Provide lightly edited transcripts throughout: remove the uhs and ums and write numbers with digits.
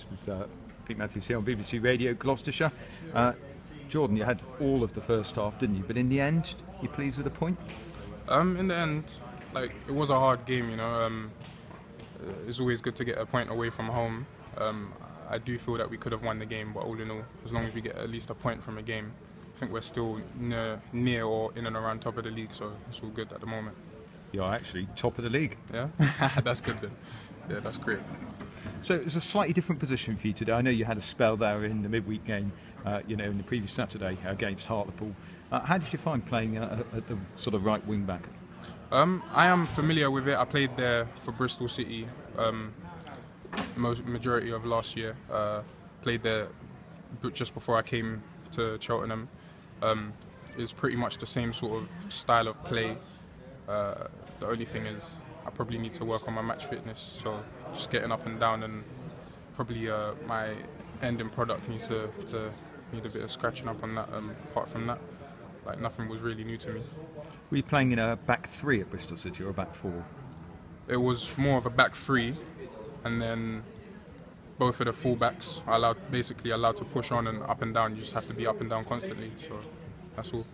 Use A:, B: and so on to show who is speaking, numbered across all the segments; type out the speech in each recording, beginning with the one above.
A: was Pete Matthews here on BBC Radio Gloucestershire. Jordan, you had all of the first half, didn't you? But in the end, you pleased with the point?
B: In the end, it was a hard game, you know. It's always good to get a point away from home. I do feel that we could have won the game, but all in all, as long as we get at least a point from a game, I think we're still near or in and around top of the league, so it's all good at the moment.
A: You're actually top of the league.
B: Yeah, that's good then. Yeah, that's great.
A: So it's a slightly different position for you today. I know you had a spell there in the midweek game, in the previous Saturday against Hartlepool. How did you find playing at the sort of right wing back?
B: I am familiar with it. I played there for Bristol City majority of last year. Played there just before I came to Cheltenham. It's pretty much the same sort of style of play. The only thing is I probably need to work on my match fitness, so just getting up and down, and probably my ending product needs to need a bit of scratching up on that. Apart from that, nothing was really new to me.
A: Were you playing in a back three at Bristol City or a back four?
B: It was more of a back three, and then both of the fullbacks are basically allowed to push on and up and down. You just have to be up and down constantly, so that's all.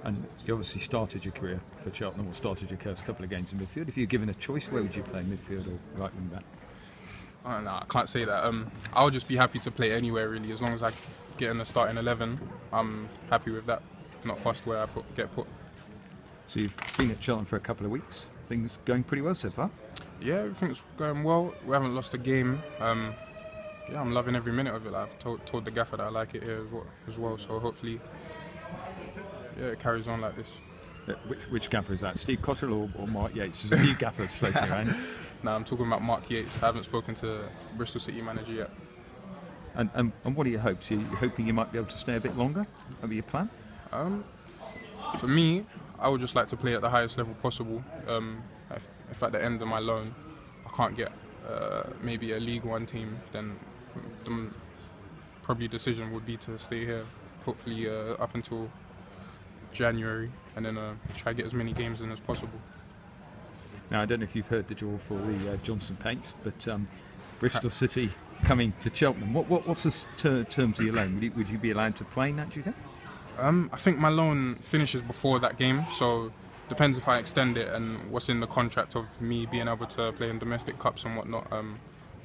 A: And you obviously started your career for Cheltenham, or started your first couple of games in midfield. If you were given a choice, where would you play, midfield or right wing back?
B: No, I can't say that. I would just be happy to play anywhere really, as long as I get in the starting 11. I'm happy with that. Not fussed where I get put.
A: So you've been at Cheltenham for a couple of weeks. Things going pretty well so far?
B: Yeah, everything's going well. We haven't lost a game. Yeah, I'm loving every minute of it. I've told the gaffer that I like it here as well. So hopefully, yeah, it carries on like this.
A: Which gaffer is that? Steve Cotterill or Mark Yates? There's a few gaffers floating around.
B: No, I'm talking about Mark Yates. I haven't spoken to Bristol City manager yet.
A: And what are your hopes? Are you hoping you might be able to stay a bit longer? That be your plan?
B: For me, I would just like to play at the highest level possible. If at the end of my loan I can't get maybe a League One team, then probably the decision would be to stay here, hopefully up until January, and then try to get as many games in as possible.
A: Now, I don't know if you've heard the draw for the Johnson Paints, but Bristol City coming to Cheltenham. What's the terms of your loan? Would you be allowed to play in that, do you think?
B: I think my loan finishes before that game, so depends if I extend it and what's in the contract of me being able to play in domestic cups and whatnot.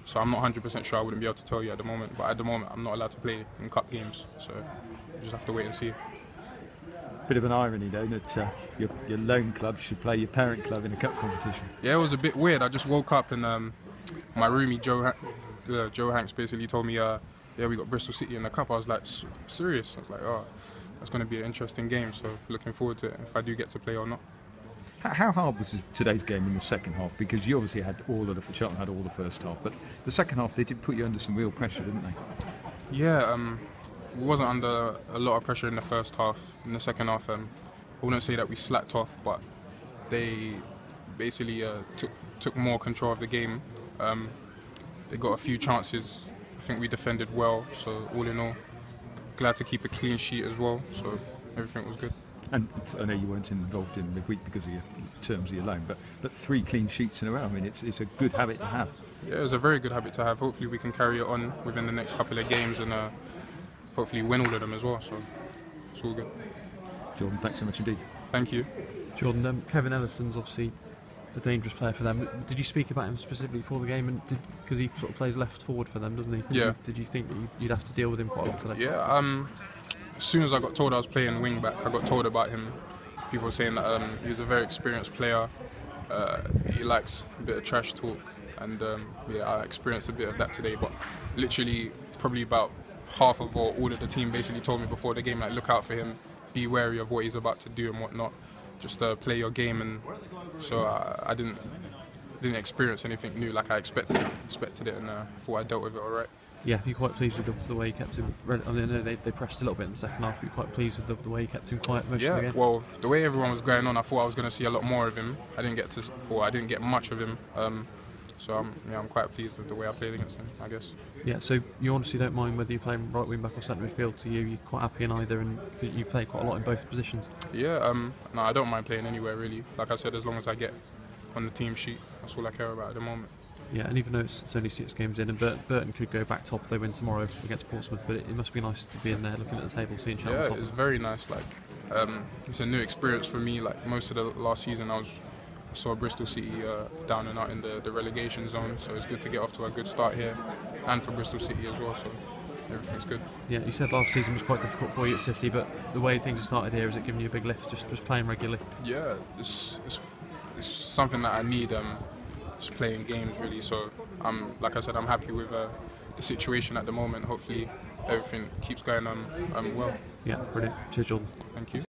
B: So I'm not 100% sure. I wouldn't be able to tell you at the moment, but at the moment I'm not allowed to play in cup games, so you just have to wait and see.
A: Bit of an irony though that your loan club should play your parent club in a cup competition.
B: Yeah, it was a bit weird. I just woke up and my roomie Joe Hanks basically told me, yeah, we got Bristol City in the cup. I was like, serious? I was like, oh, that's going to be an interesting game, so looking forward to it if I do get to play or not.
A: How hard was today's game in the second half? Because you obviously had Cheltenham had all the first half, but the second half they did put you under some real pressure, didn't they?
B: Yeah, we wasn't under a lot of pressure in the first half. In the second half, I wouldn't say that we slacked off, but they basically took more control of the game. They got a few chances. I think we defended well, so all in all, glad to keep a clean sheet as well, so everything was good.
A: And I know you weren't involved in midweek because of your terms of your loan, but 3 clean sheets in a row, I mean, it's a good habit to have.
B: Yeah, it's a very good habit to have. Hopefully we can carry it on within the next couple of games and hopefully win all of them as well, so it's all good.
A: Jordan, thanks so much indeed.
B: Thank you.
C: Jordan, Kevin Ellison's obviously a dangerous player for them. Did you speak about him specifically for the game? And because he sort of plays left forward for them, doesn't he?
B: Yeah.
C: Did you think that you'd have to deal with him quite a lot today?
B: Yeah. As soon as I got told I was playing wing back, I got told about him. People were saying that he was a very experienced player. He likes a bit of trash talk, and yeah, I experienced a bit of that today. But literally, probably about half of all of the team basically told me before the game, like, look out for him, be wary of what he's about to do and whatnot. Just play your game, and so I didn't experience anything new like I expected it, and thought I dealt with it all right.
C: Yeah, you're quite pleased with the way he kept him. I know they pressed a little bit in the second half, but you're quite pleased with the way he kept him quiet most of the game.
B: Well, the way everyone was going on, I thought I was going to see a lot more of him. I didn't get much of him. So I'm quite pleased with the way I played against him, I guess.
C: Yeah, so you honestly don't mind whether you play right wing back or centre midfield. To you're quite happy in either, and you've played quite a lot in both positions.
B: Yeah, no, I don't mind playing anywhere really. Like I said, as long as I get on the team sheet, that's all I care about at the moment.
C: Yeah, and even though it's only 6 games in, and Burton could go back top if they win tomorrow against Portsmouth, but it must be nice to be in there looking at the table, seeing Cheltenham top.
B: Yeah, it's very nice. Like, it's a new experience for me. Like most of the last season, I saw Bristol City down and out in the relegation zone, so it's good to get off to a good start here, and for Bristol City as well. So everything's good.
C: Yeah, you said last season was quite difficult for you at City, but the way things have started here, has it given you a big lift just playing regularly?
B: Yeah, it's something that I need. Just playing games really. So like I said, I'm happy with the situation at the moment. Hopefully everything keeps going on well.
C: Yeah, brilliant. Cheers, Jordan.
B: Thank you.